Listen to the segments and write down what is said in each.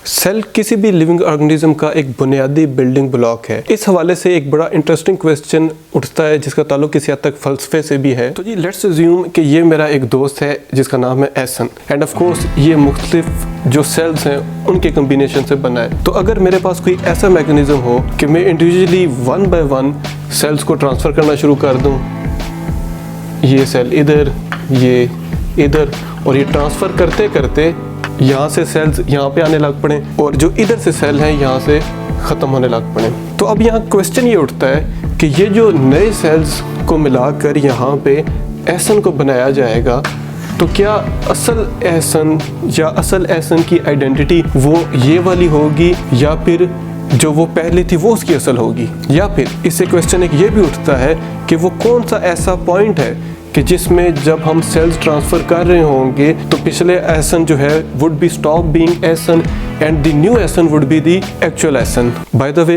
Cell किसी भी living organism का एक बुनियादी बिल्डिंग ब्लॉक है। इस हवाले से एक बड़ा इंटरेस्टिंग क्वेश्चन उठता है जिसका ताल्लुक किसी हद तक फ़लसफ़े से भी है। तो जी लेट्स अज्यूम कि ये मेरा एक दोस्त है जिसका नाम है एहसन, एंड ऑफ कोर्स ये मुख्तलिफ जो सेल्स हैं उनके कम्बिनेशन से बना है। तो अगर मेरे पास कोई ऐसा मैकेनिज़्म हो कि मैं इंडिविजुअली 1 बाय 1 सेल्स को ट्रांसफ़र करना शुरू कर दूँ, ये सेल इधर, ये इधर, और ये ट्रांसफ़र करते करते यहाँ से सेल्स यहाँ पे आने लग पड़े और जो इधर से सेल हैं यहाँ से ख़त्म होने लग पड़े। तो अब यहाँ क्वेश्चन ये उठता है कि ये जो नए सेल्स को मिलाकर यहाँ पे एहसन को बनाया जाएगा, तो क्या असल एहसन या असल एहसन की आइडेंटिटी वो ये वाली होगी या फिर जो वो पहले थी वो उसकी असल होगी? या फिर इससे क्वेश्चन एक ये भी उठता है कि वो कौन सा ऐसा पॉइंट है कि जिसमें जब हम सेल्स ट्रांसफ़र कर रहे होंगे तो पिछले एहसन जो है would be stop being Ehsan and the new Ehsan would be the actual Ehsan. By the way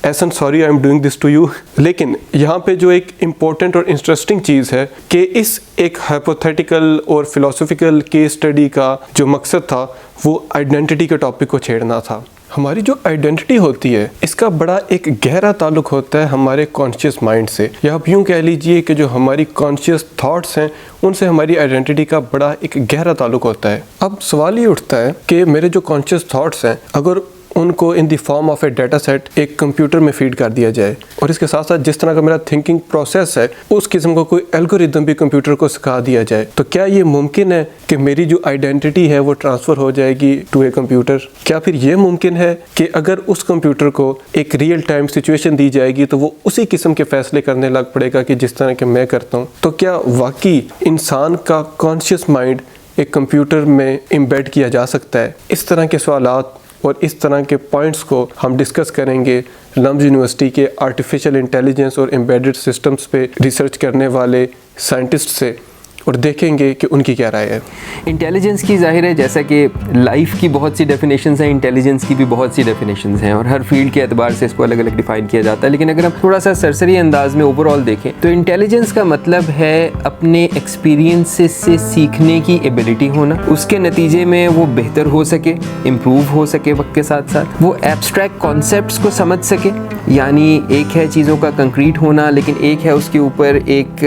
Ehsan, sorry I am doing this to you. लेकिन यहाँ पे जो एक इम्पॉर्टेंट और इंटरेस्टिंग चीज़ है कि इस एक हाइपोथेटिकल और फिलोसॉफिकल केस स्टडी का जो मकसद था वो आइडेंटिटी के टॉपिक को छेड़ना था। हमारी जो आइडेंटिटी होती है इसका बड़ा एक गहरा ताल्लुक होता है हमारे कॉन्शियस माइंड से, या आप यूँ कह लीजिए कि जो हमारी कॉन्शियस थॉट्स हैं उनसे हमारी आइडेंटिटी का बड़ा एक गहरा ताल्लुक होता है। अब सवाल ये उठता है कि मेरे जो कॉन्शियस थॉट्स हैं अगर उनको in the form of A data set एक कंप्यूटर में फीड कर दिया जाए और इसके साथ साथ जिस तरह का मेरा थिंकिंग प्रोसेस है उस किस्म का कोई एल्गोरिदम भी कंप्यूटर को सिखा दिया जाए, तो क्या ये मुमकिन है कि मेरी जो आइडेंटिटी है वो ट्रांसफ़र हो जाएगी टू ए कंप्यूटर? क्या फिर ये मुमकिन है कि अगर उस कंप्यूटर को एक रियल टाइम सिचुएशन दी जाएगी तो वो उसी किस्म के फ़ैसले करने लग पड़ेगा कि जिस तरह के मैं करता हूँ? तो क्या वाकई इंसान का कॉन्शियस माइंड एक कंप्यूटर में एम्बेड किया जा सकता है? इस तरह के सवालात और इस तरह के पॉइंट्स को हम डिस्कस करेंगे लम्स यूनिवर्सिटी के आर्टिफिशियल इंटेलिजेंस और एम्बेडेड सिस्टम्स पे रिसर्च करने वाले साइंटिस्ट से, और देखेंगे कि उनकी क्या राय है। इंटेलिजेंस की ज़ाहिर है जैसा कि लाइफ की बहुत सी डेफिनेशंस हैं, इंटेलिजेंस की भी बहुत सी डेफिनेशंस हैं और हर फील्ड के एतबार से इसको अलग अलग डिफ़ाइन किया जाता है। लेकिन अगर हम थोड़ा सा सरसरी अंदाज में ओवरऑल देखें तो इंटेलिजेंस का मतलब है अपने एक्सपीरियंसेस से सीखने की एबिलिटी होना, उसके नतीजे में वो बेहतर हो सके, इम्प्रूव हो सके वक्त के साथ साथ, वो एब्स्ट्रैक्ट कॉन्सेप्ट्स को समझ सके, यानी एक है चीज़ों का कंक्रीट होना लेकिन एक है उसके ऊपर एक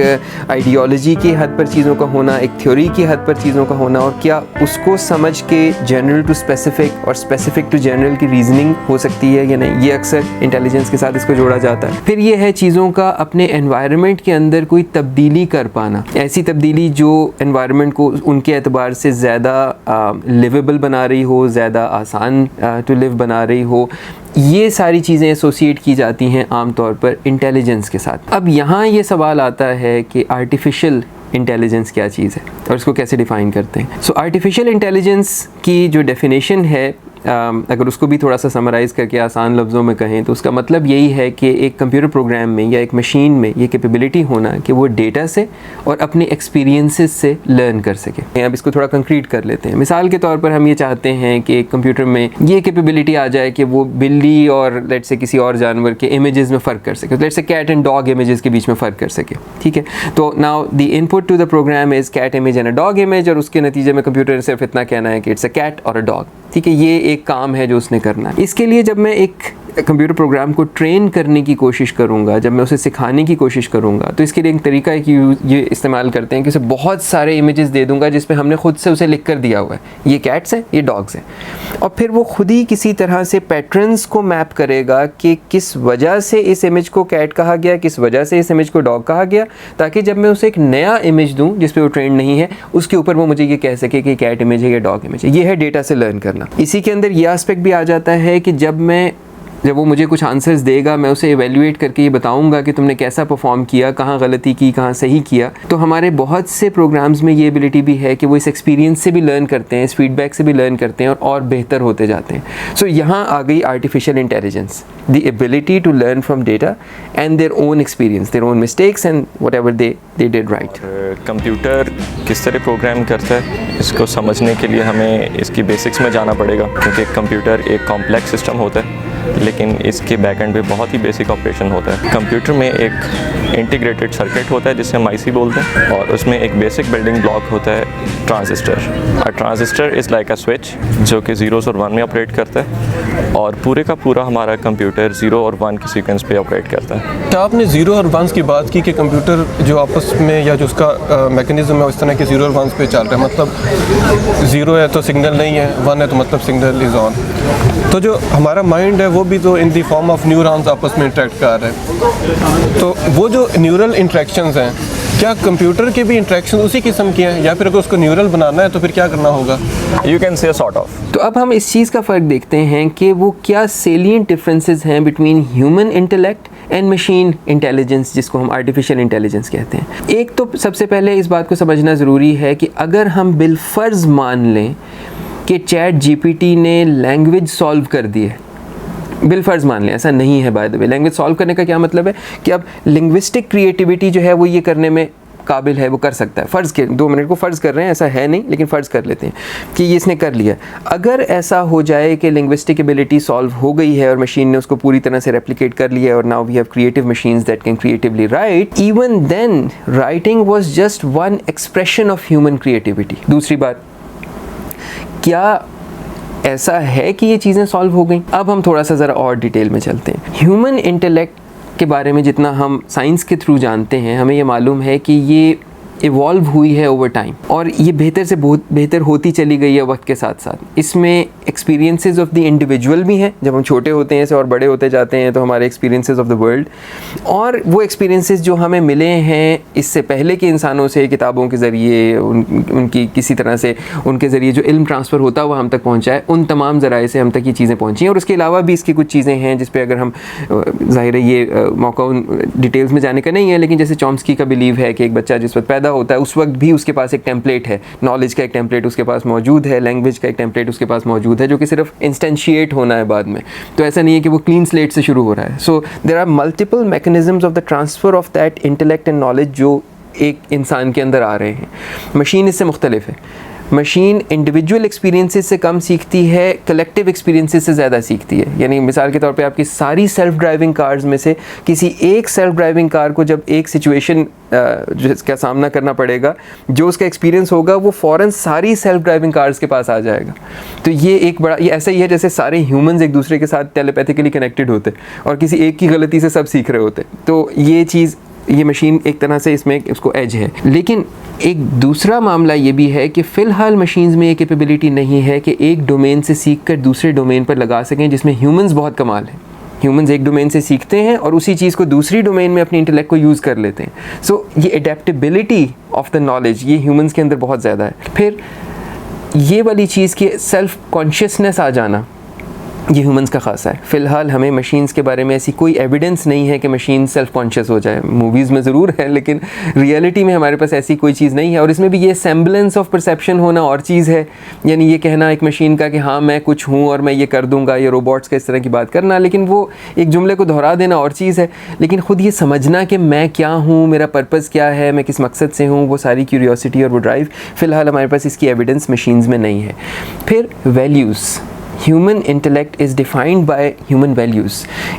आइडियोलॉजी की हद पर चीज़ों का होना, एक थ्योरी की हद पर चीज़ों का होना, और क्या उसको समझ के जनरल टू स्पेसिफिक और स्पेसिफिक टू जनरल की रीजनिंग हो सकती है या नहीं, ये अक्सर इंटेलिजेंस के साथ इसको जोड़ा जाता है। फिर ये है चीज़ों का अपने एनवायरनमेंट के अंदर कोई तब्दीली कर पाना, ऐसी तब्दीली जो एनवायरनमेंट को उनके एतबार से ज़्यादा लिवेबल बना रही हो, ज़्यादा आसान टू लिव बना रही हो। ये सारी चीज़ें एसोसिएट की जाती हैं आम तौर पर इंटेलिजेंस के साथ। अब यहाँ ये सवाल आता है कि आर्टिफिशियल इंटेलिजेंस क्या चीज़ है और इसको कैसे डिफ़ाइन करते हैं। सो आर्टिफिशियल इंटेलिजेंस की जो डेफिनेशन है, अगर उसको भी थोड़ा सा समराइज़ करके आसान लफ्ज़ों में कहें तो उसका मतलब यही है कि एक कंप्यूटर प्रोग्राम में या एक मशीन में ये कैपेबिलिटी होना कि वो डेटा से और अपने एक्सपीरियंसेस से लर्न कर सके। अब इसको थोड़ा कंक्रीट कर लेते हैं। मिसाल के तौर पर हम ये चाहते हैं कि एक कंप्यूटर में ये कैपेबिलिटी आ जाए कि वो बिल्ली और लेट से किसी और जानवर के इमेजेस में फ़र्क कर सके, लेट से कैट एंड डॉग इमेजेस के बीच में फ़र्क कर सके, ठीक है। तो now the input to the program is cat image and a dog image, और उसके नतीजे में कंप्यूटर ने सिर्फ इतना कहना है कि इट्स अ कैट और अ डॉग, ठीक है। ये एक काम है जो उसने करना है। इसके लिए जब मैं एक कंप्यूटर प्रोग्राम को ट्रेन करने की कोशिश करूँगा, जब मैं उसे सिखाने की कोशिश करूँगा, तो इसके लिए एक तरीका है कि ये इस्तेमाल करते हैं कि उसे बहुत सारे इमेजेस दे दूँगा जिसमें हमने खुद से उसे लिख कर दिया हुआ है ये कैट्स हैं, ये डॉग्स हैं, और फिर वो खुद ही किसी तरह से पैटर्न्स को मैप करेगा कि किस वजह से इस इमेज को कैट कहा गया, किस वजह से इस इमेज को डॉग कहा गया, ताकि जब मैं उसे एक नया इमेज दूँ जिस पर वो ट्रेंड नहीं है उसके ऊपर वो मुझे ये कह सके कि कैट इमेज है या डॉग इमेज है। ये है डेटा से लर्न करना। इसी के अंदर ये एस्पेक्ट भी आ जाता है कि जब वो मुझे कुछ आंसर्स देगा, मैं उसे एवेल्युएट करके ये बताऊंगा कि तुमने कैसा परफॉर्म किया, कहाँ गलती की, कहाँ सही किया। तो हमारे बहुत से प्रोग्राम्स में ये एबिलिटी भी है कि वो इस एक्सपीरियंस से भी लर्न करते हैं, इस फीडबैक से भी लर्न करते हैं और बेहतर होते जाते हैं। सो यहाँ आ गई artificial intelligence, the ability to learn from data and their own experience, their own mistakes and whatever they did right. Computer किस तरह प्रोग्राम करता है इसको समझने के लिए हमें इसकी बेसिक्स में जाना पड़ेगा, क्योंकि कंप्यूटर एक कॉम्प्लेक्स सिस्टम होता है लेकिन इसके बैक एंड पे बहुत ही बेसिक ऑपरेशन होता है। कंप्यूटर में एक इंटीग्रेटेड सर्किट होता है जिसे हम आईसी बोलते हैं, और उसमें एक बेसिक बिल्डिंग ब्लॉक होता है transistor. A transistor is like a switch जो कि ज़ीरोज़ और वन में ऑपरेट करता है, और पूरे का पूरा हमारा कंप्यूटर 0 और 1 के सीक्वेंस पे ऑपरेट करता है। क्या आपने 0 और 1 की बात की कि कंप्यूटर जो आपस में या जो उसका मैकेनिज्म है उस तरह के 0 और 1 पे चल रहा है, मतलब 0 है तो सिग्नल नहीं है, 1 है तो मतलब सिग्नल इज़ ऑन। तो जो हमारा माइंड है वो भी तो इन दी फॉर्म ऑफ न्यूरॉन्स आपस में इंटरेक्ट कर रहे हैं, तो वो जो न्यूरल इंटरेक्शंस हैं, क्या कंप्यूटर के भी इंटरेक्शन उसी किस्म के हैं, या फिर अगर उसको न्यूरल बनाना है तो फिर क्या करना होगा? You can say sort of. तो अब हम इस चीज़ का फ़र्क देखते हैं कि वो क्या सेलिएंट डिफरेंसेस हैं between human intellect and machine intelligence, जिसको हम आर्टिफिशियल इंटेलिजेंस कहते हैं। एक तो सबसे पहले इस बात को समझना ज़रूरी है कि अगर हम बिलफर्ज मान लें कि चैट जीपीटी ने लैंग्वेज सॉल्व कर दी है, बिलफर्ज मान लें, ऐसा नहीं है bye the way. Language solve करने का क्या मतलब है कि अब लिंग्विस्टिक क्रिएटिविटी जो है वो ये करने में काबिल है, वो कर सकता है। फ़र्ज़ के 2 मिनट को फ़र्ज़ कर रहे हैं, ऐसा है नहीं, लेकिन फ़र्ज़ कर लेते हैं कि ये इसने कर लिया। अगर ऐसा हो जाए कि लिंग्विस्टिक एबिलिटी सॉल्व हो गई है और मशीन ने उसको पूरी तरह से रेप्लिकेट कर लिया है, और now we have creative machines that can creatively write, even then writing was just one expression of human creativity. दूसरी बात, क्या ऐसा है कि ये चीज़ें सॉल्व हो गई? अब हम थोड़ा सा ज़रा और डिटेल में चलते हैं। ह्यूमन इंटेलेक्ट के बारे में जितना हम साइंस के थ्रू जानते हैं, हमें ये मालूम है कि ये इवॉल्व हुई है ओवर टाइम, और ये बेहतर से बहुत बेहतर होती चली गई है वक्त के साथ साथ। इसमें एक्सपीरियंसेस ऑफ द इंडिविजुअल भी हैं, जब हम छोटे होते हैं ऐसे और बड़े होते जाते हैं तो हमारे एक्सपीरियंसेस ऑफ द वर्ल्ड, और वो एक्सपीरियंसेस जो हमें मिले हैं इससे पहले के इंसानों से, किताबों के ज़रिए, उनकी किसी तरह से उनके ज़रिए जो इल्म ट्रांसफ़र होता हुआ हम तक पहुँचा है, उन तमाम ज़राए से हम तक ये चीज़ें पहुँची हैं। और उसके अलावा भी इसकी कुछ चीज़ें हैं जिस पर अगर हम, ज़ाहिर है ये मौका उन डिटेल्स में जाने का नहीं है, लेकिन जैसे चॉम्स्की का बिलीव है कि एक बच्चा जिस वक्त पैदा होता है उस वक्त भी उसके पास एक टेम्पलेट है, नॉलेज का एक टेम्पलेट उसके पास मौजूद है, लैंग्वेज का एक टेम्पलेट उसके पास मौजूद है, जो कि सिर्फ इंस्टेंशिएट होना है बाद में। तो ऐसा नहीं है कि वो क्लीन स्लेट से शुरू हो रहा है। So there are multiple mechanisms of the transfer of that intellect and knowledge जो एक इंसान के अंदर आ रहे हैं। मशीन इससे मुख्तलिफ है। मशीन इंडिविजुअल एक्सपीरियंसेस से कम सीखती है, कलेक्टिव एक्सपीरियंसेस से ज़्यादा सीखती है। यानी मिसाल के तौर पे आपकी सारी सेल्फ ड्राइविंग कार्स में से किसी एक सेल्फ ड्राइविंग कार को जब एक सिचुएशन जिसका सामना करना पड़ेगा, जो उसका एक्सपीरियंस होगा वो फ़ौरन सारी सेल्फ ड्राइविंग कार्स के पास आ जाएगा। तो ये एक बड़ा, ये ऐसा ही है जैसे सारे ह्यूमंस एक दूसरे के साथ टेलीपैथिकली कनेक्टेड होते और किसी एक की गलती से सब सीख रहे होते। तो ये चीज़, ये मशीन एक तरह से इसमें उसको एज है। लेकिन एक दूसरा मामला ये भी है कि फ़िलहाल मशीन्स में ये कैपेबिलिटी नहीं है कि एक डोमेन से सीख कर दूसरे डोमेन पर लगा सकें, जिसमें ह्यूमंस बहुत कमाल हैं। ह्यूमंस एक डोमेन से सीखते हैं और उसी चीज़ को दूसरी डोमेन में अपनी इंटेलेक्ट को यूज़ कर लेते हैं। सो ये एडेप्टेबिलिटी ऑफ द नॉलेज ये ह्यूमंस के अंदर बहुत ज़्यादा है। फिर ये वाली चीज़ की सेल्फ कॉन्शियसनेस आ जाना, ये ह्यूमंस का ख़ासा है। फ़िलहाल हमें मशीन्स के बारे में ऐसी कोई एविडेंस नहीं है कि मशीन सेल्फ कॉन्शियस हो जाए। मूवीज़ में ज़रूर है, लेकिन रियलिटी में हमारे पास ऐसी कोई चीज़ नहीं है। और इसमें भी ये सेम्बलेंस ऑफ परसेप्शन होना और चीज़ है, यानी ये कहना एक मशीन का कि हाँ मैं कुछ हूँ और मैं ये कर दूँगा, ये रोबोट्स का इस तरह की बात करना, लेकिन वो एक जुमले को दोहरा देना और चीज़ है। लेकिन ख़ुद ये समझना कि मैं क्या हूँ, मेरा पर्पज़ क्या है, मैं किस मकसद से हूँ, वो सारी क्यूरियोसिटी और वो ड्राइव, फ़िलहाल हमारे पास इसकी एविडेंस मशीन्स में नहीं है। फिर values, human intellect is defined by human values.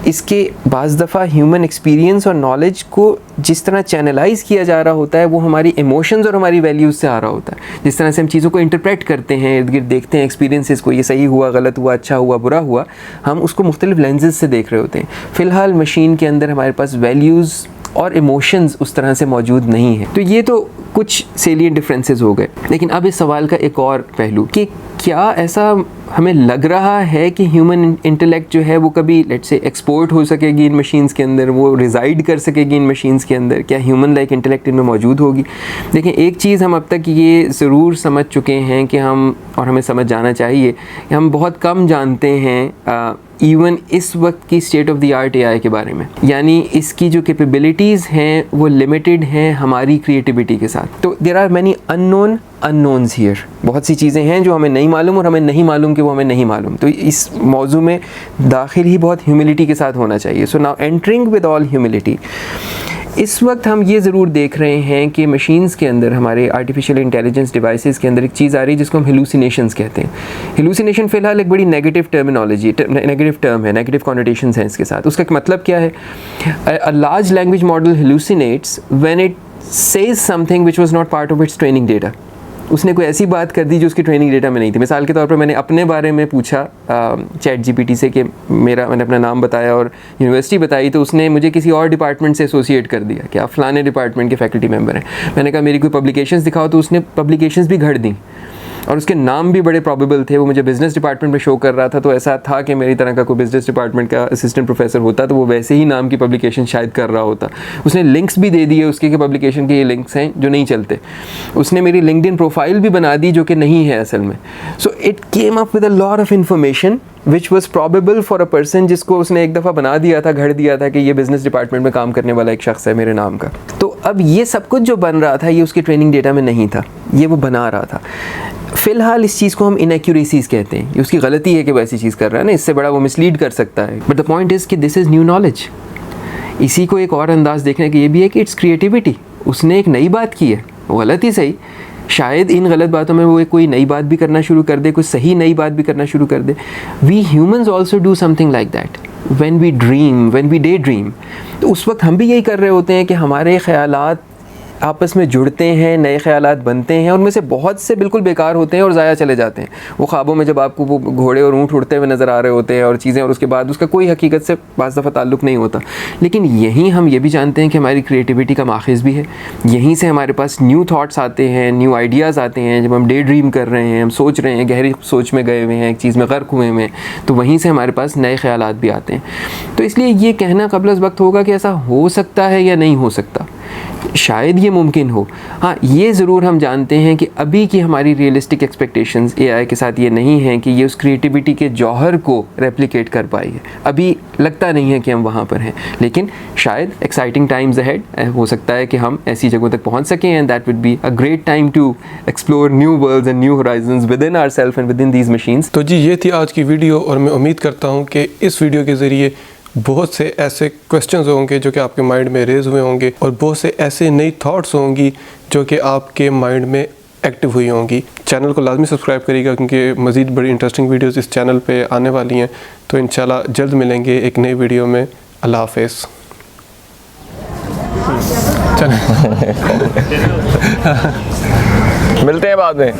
इसके बाज़ दफ़ा ह्यूमन एक्सपीरियंस और नॉलेज को जिस तरह चैनलाइज़ किया जा रहा होता है वो हमारी इमोशंस और हमारी वैल्यूज़ से आ रहा होता है। जिस तरह से हम चीज़ों को इंटरप्रेट करते हैं, इर्द गिर्द देखते हैं एक्सपीरियंसेस को, ये सही हुआ, गलत हुआ, अच्छा हुआ, बुरा हुआ, हम उसको मुख्तलिफ लेंसेज से देख रहे होते हैं। फ़िलहाल मशीन के अंदर हमारे पास वैल्यूज़ और इमोशंस उस तरह से मौजूद नहीं है। तो ये तो कुछ सेलिएंट डिफरेंसेस हो गए। लेकिन अब इस सवाल का एक और पहलू कि क्या ऐसा हमें लग रहा है कि ह्यूमन इंटेलेक्ट जो है वो कभी लेट्स से एक्सपोर्ट हो सकेगी इन मशीन्स के अंदर, वो रिज़ाइड कर सकेगी इन मशीन्स के अंदर? क्या ह्यूमन लाइक इंटेलेक्ट इनमें मौजूद होगी? देखिए, एक चीज़ हम अब तक ये ज़रूर समझ चुके हैं कि हम, और हमें समझ जाना चाहिए, कि हम बहुत कम जानते हैं इवन इस वक्त की state of the art AI के बारे में। यानी इसकी जो कैपेबिलिटीज़ हैं वो लिमिटेड हैं हमारी क्रिएटिविटी के साथ। तो there are many unknowns here. बहुत सी चीज़ें हैं जो हमें नहीं मालूम और हमें नहीं मालूम कि वो हमें नहीं मालूम। तो इस मौजू में दाखिल ही बहुत ह्यूमिलिटी के साथ होना चाहिए। So now entering with all humility, इस वक्त हम ये ज़रूर देख रहे हैं कि मशीन्स के अंदर, हमारे आर्टिफिशियल इंटेलिजेंस डिवाइसेस के अंदर एक चीज़ आ रही है जिसको हम हेलुसिनेशंस कहते हैं। हेलुसिनेशन फ़िलहाल एक बड़ी नेगेटिव टर्मिनोलॉजी, नेगेटिव टर्म है, नेगेटिव कॉनोटेशंस हैं इसके साथ। उसका मतलब क्या है? A large language model hallucinates when it says something which was not part of its training data. उसने कोई ऐसी बात कर दी जो उसकी ट्रेनिंग डेटा में नहीं थी। मिसाल के तौर पर मैंने अपने बारे में पूछा चैट जीपीटी से कि मैंने अपना नाम बताया और यूनिवर्सिटी बताई, तो उसने मुझे किसी और डिपार्टमेंट से एसोसिएट कर दिया कि आप फलाने डिपार्टमेंट के फैकल्टी मेंबर हैं। मैंने कहा मेरी कोई पब्लिकेशंस दिखाओ, तो उसने पब्लिकेशंस भी घड़ दी और उसके नाम भी बड़े प्रॉबेबल थे। वो मुझे बिज़नेस डिपार्टमेंट में शो कर रहा था, तो ऐसा था कि मेरी तरह का कोई बिज़नेस डिपार्टमेंट का असिस्टेंट प्रोफेसर होता तो वो वैसे ही नाम की पब्लिकेशन शायद कर रहा होता। उसने लिंक्स भी दे दिए उसके कि पब्लिकेशन के ये लिंक्स हैं जो नहीं चलते। उसने मेरी लिंक्डइन प्रोफाइल भी बना दी जो कि नहीं है असल में। So it came up with a lot of information which was probable for a person जिसको उसने एक दफ़ा बना दिया था, घड़ दिया था कि ये बिज़नेस डिपार्टमेंट में काम करने वाला एक शख्स है मेरे नाम का। तो अब ये सब कुछ जो बन रहा था ये उसकी ट्रेनिंग डेटा में नहीं था, ये वो बना रहा था। फ़िलहाल इस चीज़ को हम इनएक्यूरेसीज़ कहते हैं। ये उसकी गलती है कि वो ऐसी चीज़ कर रहा है ना, इससे बड़ा वो मिसलीड कर सकता है। बट द पॉइंट इज़ कि दिस इज़ न्यू नॉलेज। इसी को एक और अंदाज़ देखने का ये भी है कि इट्स क्रिएटिविटी। उसने एक नई बात की है, वो गलत ही सही, शायद इन गलत बातों में वो कोई नई बात भी करना शुरू कर दे, कोई सही नई बात भी करना शुरू कर दे। We humans also do something like that when we dream, when we daydream. तो उस वक्त हम भी यही कर रहे होते हैं कि हमारे ख़यालात आपस में जुड़ते हैं, नए ख़यालात बनते हैं, उनमें से बहुत से बिल्कुल बेकार होते हैं और ज़ाया चले जाते हैं। वो ख्वाबों में जब आपको वो घोड़े और ऊँट उड़ते हुए नज़र आ रहे होते हैं और चीज़ें, और उसके बाद उसका कोई हकीकत से बाज़ दफ़ा ताल्लुक़ नहीं होता। लेकिन यहीं हम ये भी जानते हैं कि हमारी क्रिएटिविटी का माखिज़ भी है। यहीं से हमारे पास न्यू थाट्स आते हैं, न्यू आइडियाज़ आते हैं। जब हम डे ड्रीम कर रहे हैं, हम सोच रहे हैं, गहरी सोच में गए हुए हैं, एक चीज़ में गर्क हुए हैं, तो वहीं से हमारे पास नए ख़यालात भी आते हैं। तो इसलिए ये कहना क़ब्ल अज़ वक्त होगा कि ऐसा हो सकता है या नहीं हो सकता, शायद ये मुमकिन हो। हाँ, ये ज़रूर हम जानते हैं कि अभी की हमारी रियलिस्टिक एक्सपेक्टेशंस एआई के साथ ये नहीं हैं कि ये उस क्रिएटिविटी के जौहर को रेप्लिकेट कर पाई है। अभी लगता नहीं है कि हम वहाँ पर हैं, लेकिन शायद एक्साइटिंग टाइम्स अहेड, हो सकता है कि हम ऐसी जगहों तक पहुँच सकें, and that would be a great time to explore new worlds and new horizons within ourselves and within these machines. तो जी, ये थी आज की वीडियो और मैं उम्मीद करता हूँ कि इस वीडियो के ज़रिए बहुत से ऐसे क्वेश्चंस होंगे जो कि आपके माइंड में रेज़ हुए होंगे और बहुत से ऐसे नई थॉट्स होंगी जो कि आपके माइंड में एक्टिव हुई होंगी। चैनल को लाजमी सब्सक्राइब करिएगा क्योंकि मज़ीद बड़ी इंटरेस्टिंग वीडियोस इस चैनल पे आने वाली हैं। तो इंशाल्लाह जल्द मिलेंगे एक नई वीडियो में। अल्लाह हाफ़िज़। मिलते हैं बाद में।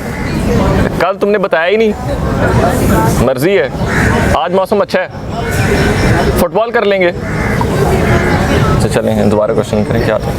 कल तुमने बताया ही नहीं, मर्जी है। आज मौसम अच्छा है, फुटबॉल कर लेंगे। तो चलें दोबारा क्वेश्चन करें क्या था।